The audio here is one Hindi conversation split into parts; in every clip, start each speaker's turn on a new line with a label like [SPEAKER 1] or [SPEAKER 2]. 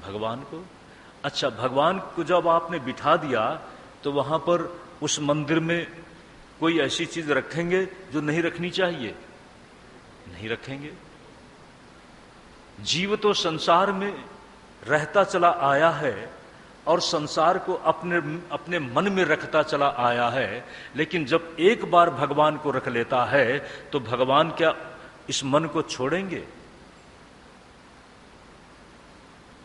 [SPEAKER 1] भगवान को। अच्छा, भगवान को जब आपने बिठा दिया तो वहां पर उस मंदिर में कोई ऐसी चीज रखेंगे जो नहीं रखनी चाहिए? नहीं रखेंगे। जीव तो संसार में रहता चला आया है और संसार को अपने अपने मन में रखता चला आया है, लेकिन जब एक बार भगवान को रख लेता है तो भगवान क्या इस मन को छोड़ेंगे?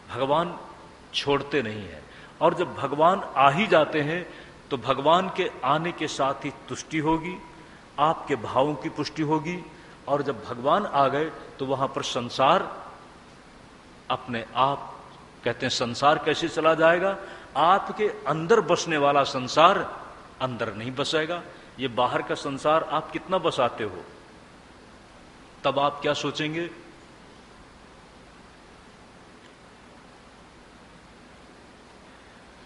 [SPEAKER 1] भगवान छोड़ते नहीं है। और जब भगवान आ ही जाते हैं तो भगवान के आने के साथ ही तुष्टि होगी, आपके भावों की पुष्टि होगी। और जब भगवान आ गए तो वहां पर संसार अपने आप, कहते हैं संसार कैसे चला जाएगा? आपके अंदर बसने वाला संसार अंदर नहीं बसेगा। ये बाहर का संसार आप कितना बसाते हो, तब आप क्या सोचेंगे?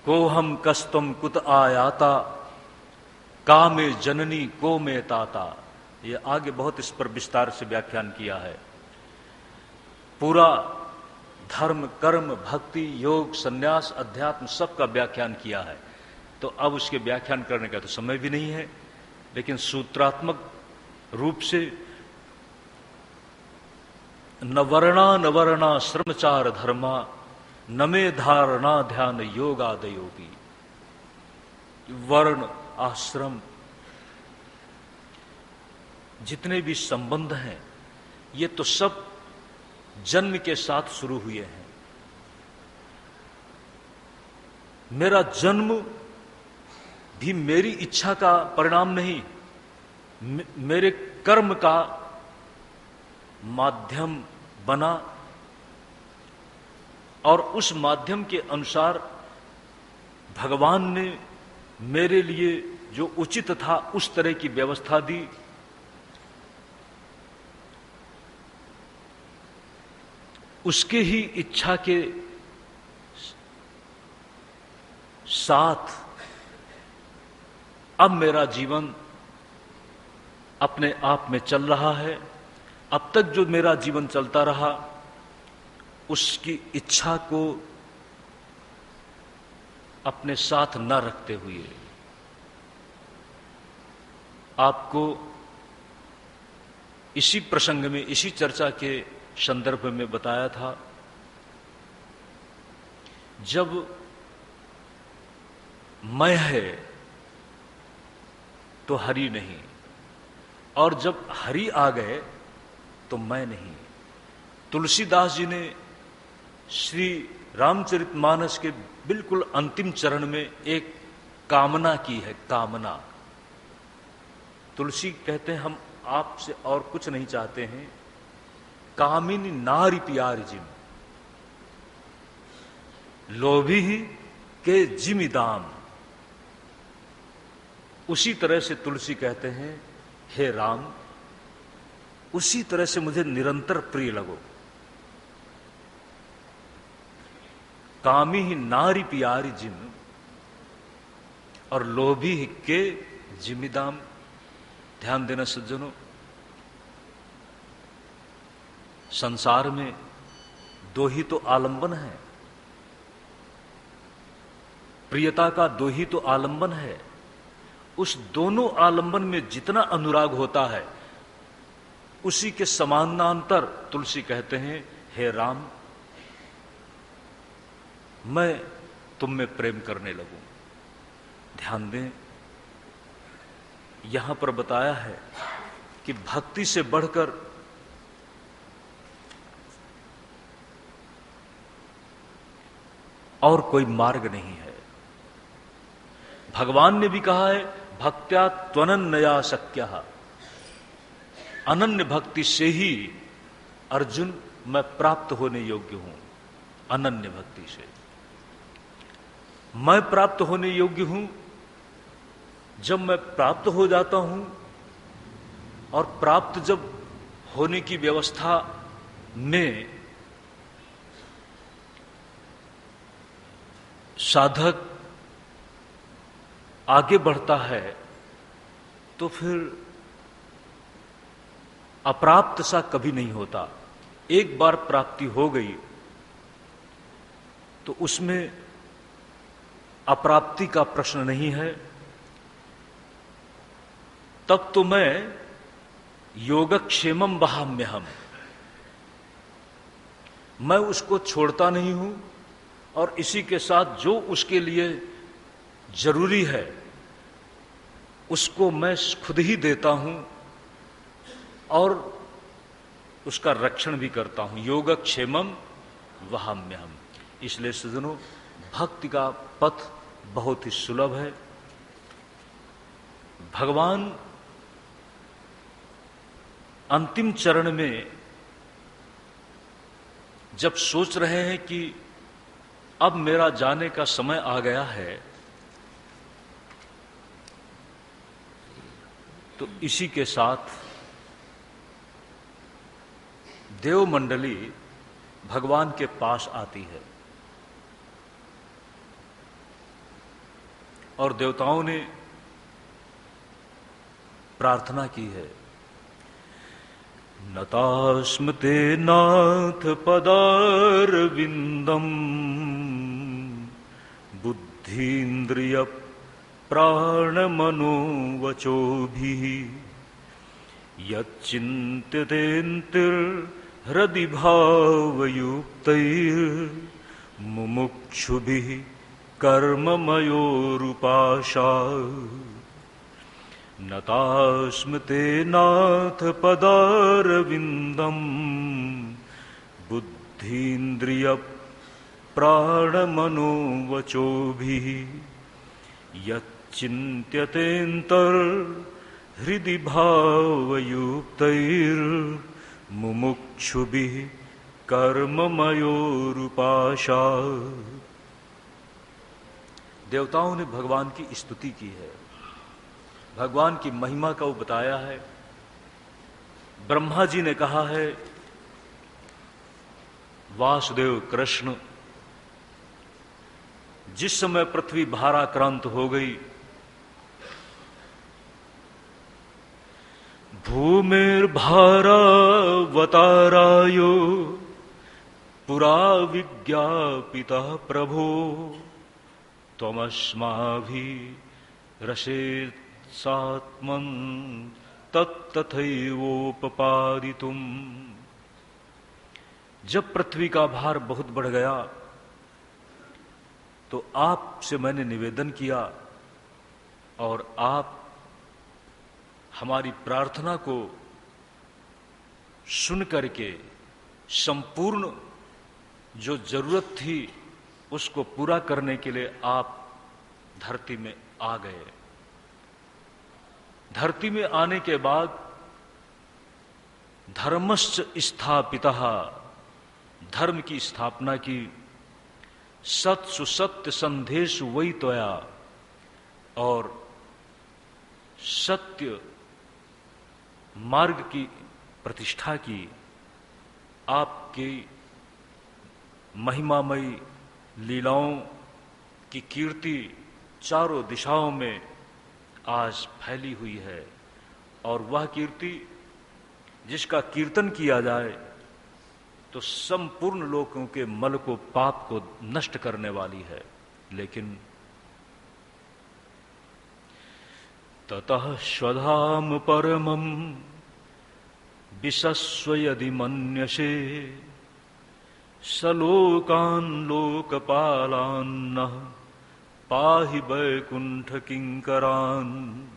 [SPEAKER 1] को हम कस्तम कुत आयाता, कामे जननी को में ताता। ये आगे बहुत इस पर विस्तार से व्याख्यान किया है। पूरा धर्म, कर्म, भक्ति, योग, संन्यास, अध्यात्म सबका व्याख्यान किया है। तो अब उसके व्याख्यान करने का तो समय भी नहीं है, लेकिन सूत्रात्मक रूप से न वर्णा श्रमचार धर्मा, न मे धारणा ध्यान योगादयोगी। वर्ण, आश्रम, जितने भी संबंध हैं ये तो सब जन्म के साथ शुरू हुए हैं। मेरा जन्म भी मेरी इच्छा का परिणाम नहीं, मेरे कर्म का माध्यम बना और उस माध्यम के अनुसार भगवान ने मेरे लिए जो उचित था उस तरह की व्यवस्था दी। उसके ही इच्छा के साथ अब मेरा जीवन अपने आप में चल रहा है। अब तक जो मेरा जीवन चलता रहा उसकी इच्छा को अपने साथ न रखते हुए आपको इसी प्रसंग में, इसी चर्चा के संदर्भ में बताया था, जब मैं है तो हरि नहीं, और जब हरि आ गए तो मैं नहीं। तुलसीदास जी ने श्री रामचरितमानस के बिल्कुल अंतिम चरण में एक कामना की है। कामना, तुलसी कहते हैं हम आपसे और कुछ नहीं चाहते हैं, कामिनी नारी प्यारी जिम, लोभी ही के जिमि दाम। उसी तरह से तुलसी कहते हैं, हे राम, उसी तरह से मुझे निरंतर प्रिय लगो। कामी ही नारी प्यारी जिम और लोभी ही के जिमिदाम। ध्यान देना सज्जनों, संसार में दो ही तो आलंबन है, प्रियता का दो ही तो आलंबन है। उस दोनों आलंबन में जितना अनुराग होता है उसी के समानांतर तुलसी कहते हैं, हे राम, मैं तुम में प्रेम करने लगूं। ध्यान दें, यहां पर बताया है कि भक्ति से बढ़कर और कोई मार्ग नहीं है। भगवान ने भी कहा है, भक्त्या त्वनन्या शक्यः। अनन्य भक्ति से ही अर्जुन मैं प्राप्त होने योग्य हूं। अनन्य भक्ति से मैं प्राप्त होने योग्य हूं। जब मैं प्राप्त हो जाता हूं और प्राप्त जब होने की व्यवस्था में साधक आगे बढ़ता है तो फिर अप्राप्त सा कभी नहीं होता। एक बार प्राप्ति हो गई तो उसमें अप्राप्ति का प्रश्न नहीं है, तब तो मैं योगक्षेमम वहाम्यहम्, मैं उसको छोड़ता नहीं हूं और इसी के साथ जो उसके लिए जरूरी है उसको मैं खुद ही देता हूं और उसका रक्षण भी करता हूं। योगक्षेमम वहाम्यहम्। इसलिए सज्जनों, भक्ति का पथ बहुत ही सुलभ है। भगवान अंतिम चरण में जब सोच रहे हैं कि अब मेरा जाने का समय आ गया है, तो इसी के साथ देवमंडली भगवान के पास आती है और देवताओं ने प्रार्थना की है, नतास्मते नाथ पदारविंदम बुद्धीन्द्रिय प्राणमनोवचोभिः यच्चिन्त्यतेऽन्तिर्हृदि भावयुक्तैर्मुमुक्षुभिः कर्ममयोरुपाशात् नतास्मते नाथ पदारविंदम बुद्धीन्द्रिय प्राणमनोवचोभिः यच्चिन्त्यतेऽन्तर्हृदि भावयुक्तैर्मुमुक्षुभिः कर्ममयोरुपाशात्। देवताओं ने भगवान की स्तुति की है, भगवान की महिमा का वो बताया है। ब्रह्मा जी ने कहा है, वासुदेव कृष्ण, जिस समय पृथ्वी भाराक्रांत हो गई, भूमिर्भारावतारायो पुरा विज्ञापितः प्रभो त्वमस्माभिरसेत् सात्मन तत्तथैवोपपादितुम। जब पृथ्वी का भार बहुत बढ़ गया तो आपसे मैंने निवेदन किया और आप हमारी प्रार्थना को सुन करके संपूर्ण जो जरूरत थी उसको पूरा करने के लिए आप धरती में आ गए। धरती में आने के बाद धर्मश्च स्थापितः, धर्म की स्थापना की, सत्सु सत्य संधेषु वै त्वया, और सत्य मार्ग की प्रतिष्ठा की। आपकी महिमामयी लीलाओं की कीर्ति चारों दिशाओं में आज फैली हुई है, और वह कीर्ति जिसका कीर्तन किया जाए तो संपूर्ण लोगों के मल को, पाप को नष्ट करने वाली है। लेकिन ततः स्वधाम परमं विशस्व यदि मन्यसे सलोकान् लोकपालान्नः पाहि वैकुंठ किंकरान्।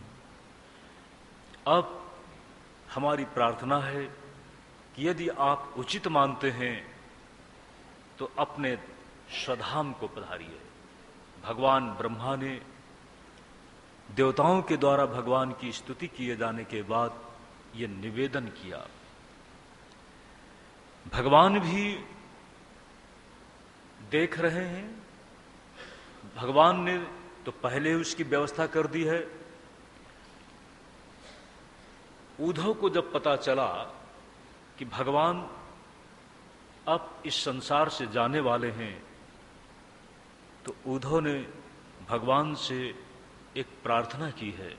[SPEAKER 1] अब हमारी प्रार्थना है कि यदि आप उचित मानते हैं तो अपने स्वधाम को पधारिए। भगवान ब्रह्मा ने देवताओं के द्वारा भगवान की स्तुति किए जाने के बाद ये निवेदन किया। भगवान भी देख रहे हैं, भगवान ने तो पहले उसकी व्यवस्था कर दी है। उद्धव को जब पता चला कि भगवान अब इस संसार से जाने वाले हैं, तो उद्धव ने भगवान से एक प्रार्थना की है,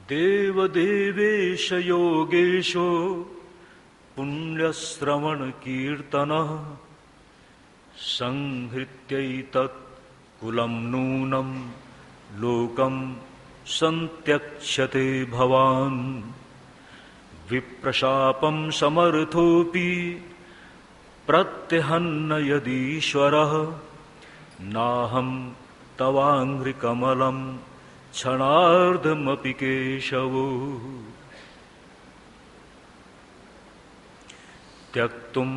[SPEAKER 1] देव देवेश योगेशो पुण्यश्रवण कीर्तन संहृत्यैतत् कुलं नूनं लोकं संत्यक्ष्यते भवान् विप्रशापं समर्थोऽपि प्रत्यहन्न यदीश्वरः नाहं तवाङ्घ्रिकमलं क्षणार्धमपि केशवो त्यक्तुं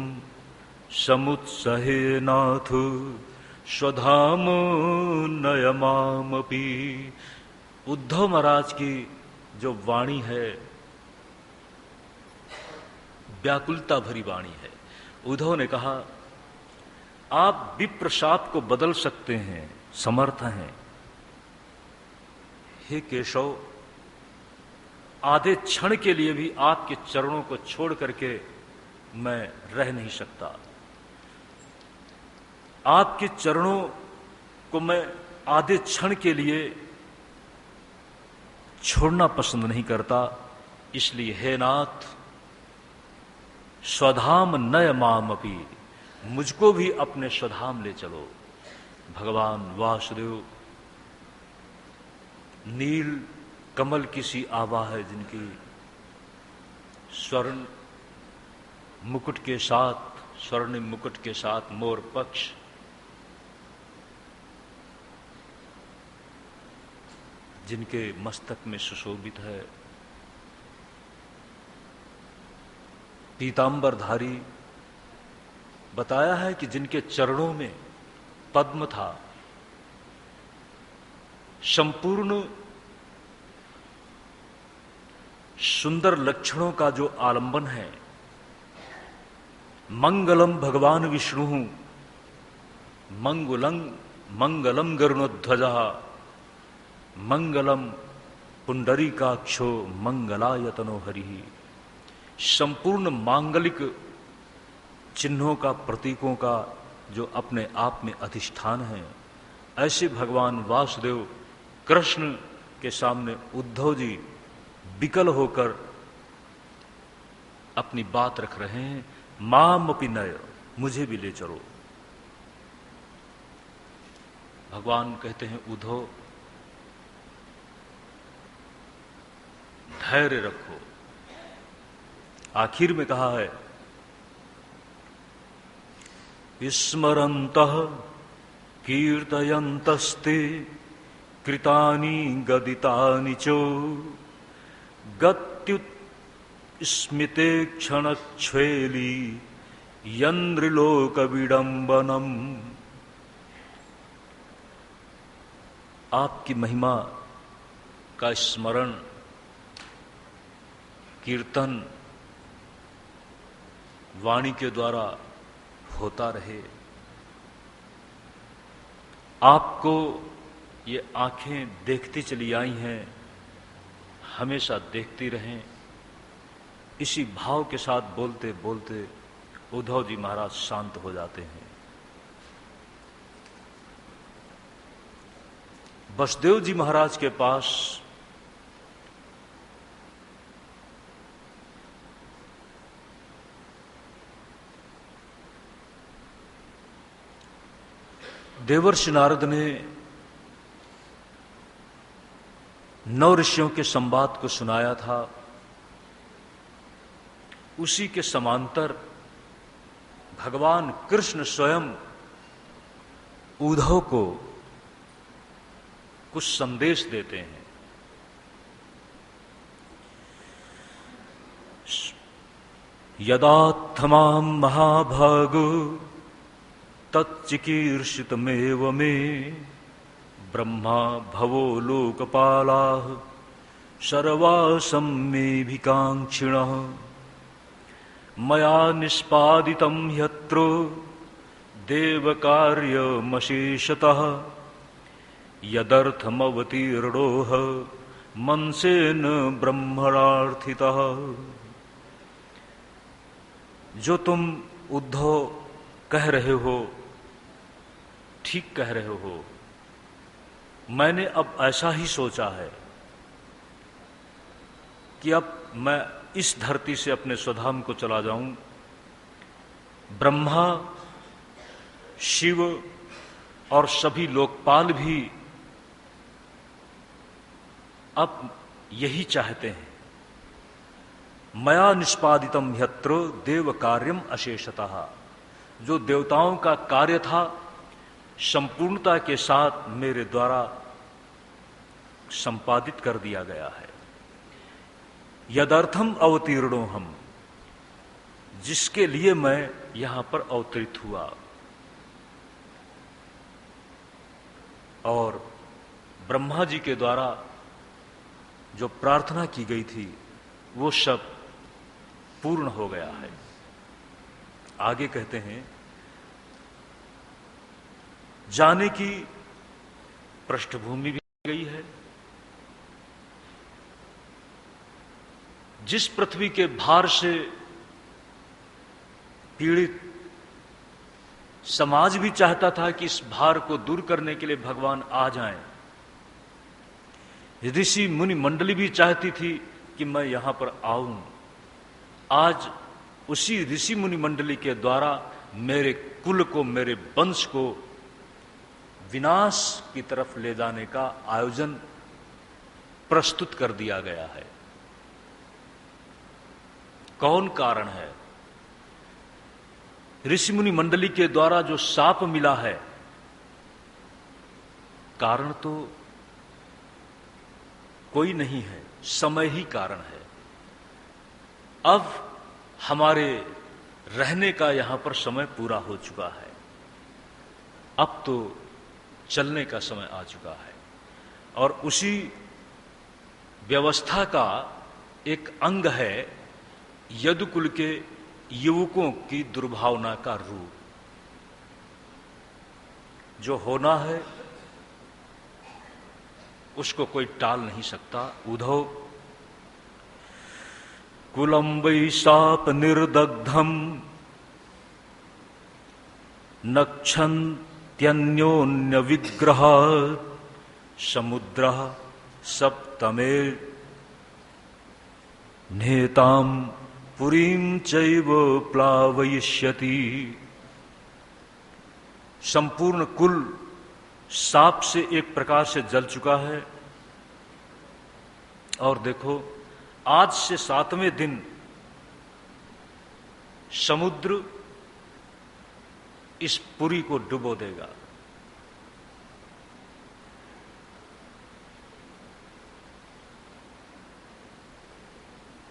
[SPEAKER 1] समुत्सहेनाथ स्वधाम नयमामपि। उद्धव महाराज की जो वाणी है व्याकुलता भरी वाणी है। उद्धव ने कहा, आप विप्रशाप को बदल सकते हैं, समर्थ हैं। हे केशव, आधे क्षण के लिए भी आपके चरणों को छोड़ करके मैं रह नहीं सकता। आपके चरणों को मैं आधे क्षण के लिए छोड़ना पसंद नहीं करता। इसलिए हे नाथ, स्वधाम नय मामपि, मुझको भी अपने स्वधाम ले चलो। भगवान वासुदेव नील कमल की सी आभा है जिनकी, स्वर्ण मुकुट के साथ, स्वर्णिम मुकुट के साथ मोर पक्ष, जिनके मस्तक में सुशोभित है। पीतांबरधारी, बताया है कि जिनके चरणों में पद्म था। संपूर्ण सुंदर लक्षणों का जो आलंबन है। मंगलम भगवान विष्णु, मंगलम गरुणध्वजा, मंगलम पुंडरीकाक्षो मंगलायतनो हरिः। संपूर्ण मांगलिक चिन्हों का, प्रतीकों का जो अपने आप में अधिष्ठान है, ऐसे भगवान वासुदेव कृष्ण के सामने उद्धव जी विकल होकर अपनी बात रख रहे हैं। मामपि नय, मुझे भी ले चलो। भगवान कहते हैं, उद्धव धैर्य रखो। आखिर में कहा है, स्मरन्तः कीर्तयन्तस्ते कृतानि गदितानि च गत्युत स्मिते क्षणच्छ्वेली यन्द्रलोक विडंबनम। आपकी महिमा का स्मरण, कीर्तन वाणी के द्वारा होता रहे। आपको ये आंखें देखती चली आई हैं, हमेशा देखती रहें। इसी भाव के साथ बोलते बोलते उद्धव जी महाराज शांत हो जाते हैं। वसुदेव जी महाराज के पास देवर्षि नारद ने 9 ऋषियों के संवाद को सुनाया था। उसी के समांतर भगवान कृष्ण स्वयं उद्धव को कुछ संदेश देते हैं। यदात्मां महाभागो तच्चिकीर्षितमेव मे ब्रह्मा भवो लोकपालाः सर्वासं मेऽभिकाङ्क्षिणः मया निष्पादितं ह्यत्र देवकार्यमशेषतः यदर्थमवतीर्णोह मनसेन ब्रह्मणार्थितः। जो तुम उद्धव कह रहे हो, ठीक कह रहे हो। मैंने अब ऐसा ही सोचा है कि अब मैं इस धरती से अपने स्वधाम को चला जाऊं। ब्रह्मा शिव और सभी लोकपाल भी अब यही चाहते हैं। मया निष्पादितम ह्यत्र देव कार्यम अशेषतः, जो देवताओं का कार्य था संपूर्णता के साथ मेरे द्वारा संपादित कर दिया गया है। यदर्थम अवतीर्णो हम, जिसके लिए मैं यहां पर अवतरित हुआ। और ब्रह्मा जी के द्वारा जो प्रार्थना की गई थी वो सब पूर्ण हो गया है। आगे कहते हैं, जाने की पृष्ठभूमि भी गई है। जिस पृथ्वी के भार से पीड़ित समाज भी चाहता था कि इस भार को दूर करने के लिए भगवान आ जाएं, ऋषि मुनि मंडली भी चाहती थी कि मैं यहां पर आऊं। आज उसी ऋषि मुनि मंडली के द्वारा मेरे कुल को, मेरे वंश को विनाश की तरफ ले जाने का आयोजन प्रस्तुत कर दिया गया है। कौन कारण है? ऋषि मुनि मंडली के द्वारा जो शाप मिला है, कारण तो कोई नहीं है, समय ही कारण है। अब हमारे रहने का यहां पर समय पूरा हो चुका है, अब तो चलने का समय आ चुका है। और उसी व्यवस्था का एक अंग है यदुकुल के युवकों की दुर्भावना का रूप। जो होना है उसको कोई टाल नहीं सकता। उद्धव, कुलम वै शाप निर्दग्धम नक्षन्त्यन्योन्य विग्रह समुद्र सप्तमे नेताम पुरीं चैव प्लावयिष्यति। संपूर्ण कुल साप से एक प्रकार से जल चुका है। और देखो, आज से 7वें दिन समुद्र इस पुरी को डुबो देगा।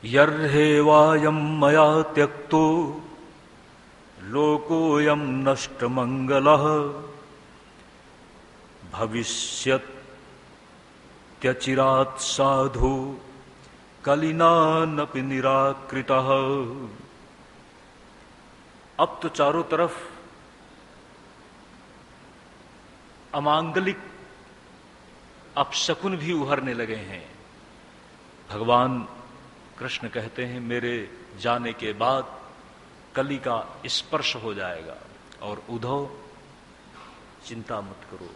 [SPEAKER 1] यर्हेवायं मया त्यक्तो लोकोऽयं नष्टमंगलः भविष्यत्यचिरात् साधु कलिनानपि निराकृतः। अब तो चारों तरफ अमांगलिक अपशकुन भी उभरने लगे हैं। भगवान कृष्ण कहते हैं, मेरे जाने के बाद कली का स्पर्श हो जाएगा। और उद्धव, चिंता मत करो।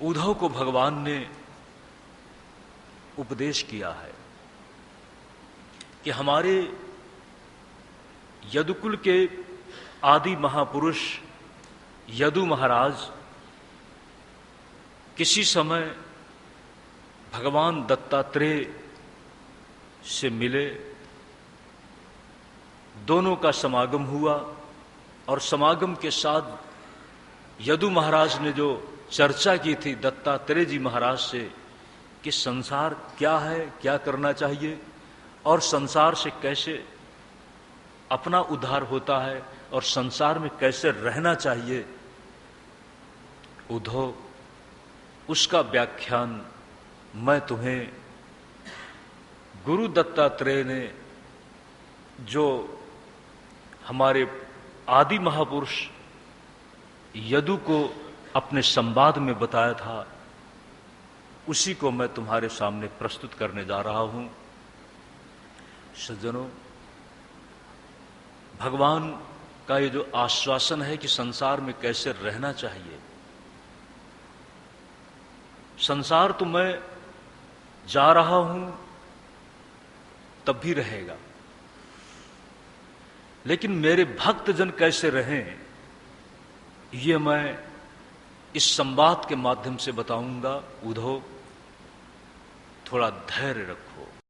[SPEAKER 1] उद्धव को भगवान ने उपदेश किया है कि हमारे यदुकुल के आदि महापुरुष यदु महाराज किसी समय भगवान दत्तात्रेय से मिले, दोनों का समागम हुआ। और समागम के साथ यदु महाराज ने जो चर्चा की थी दत्तात्रेय जी महाराज से कि संसार क्या है, क्या करना चाहिए और संसार से कैसे अपना उद्धार होता है और संसार में कैसे रहना चाहिए, उद्धव, उसका व्याख्यान मैं तुम्हें गुरु दत्तात्रेय ने जो हमारे आदि महापुरुष यदु को अपने संवाद में बताया था, उसी को मैं तुम्हारे सामने प्रस्तुत करने जा रहा हूं। सज्जनों, भगवान का ये जो आश्वासन है कि संसार में कैसे रहना चाहिए, संसार तो मैं जा रहा हूं तब भी रहेगा, लेकिन मेरे भक्तजन कैसे रहें, ये मैं इस संवाद के माध्यम से बताऊंगा। उद्धव, थोड़ा धैर्य रखो।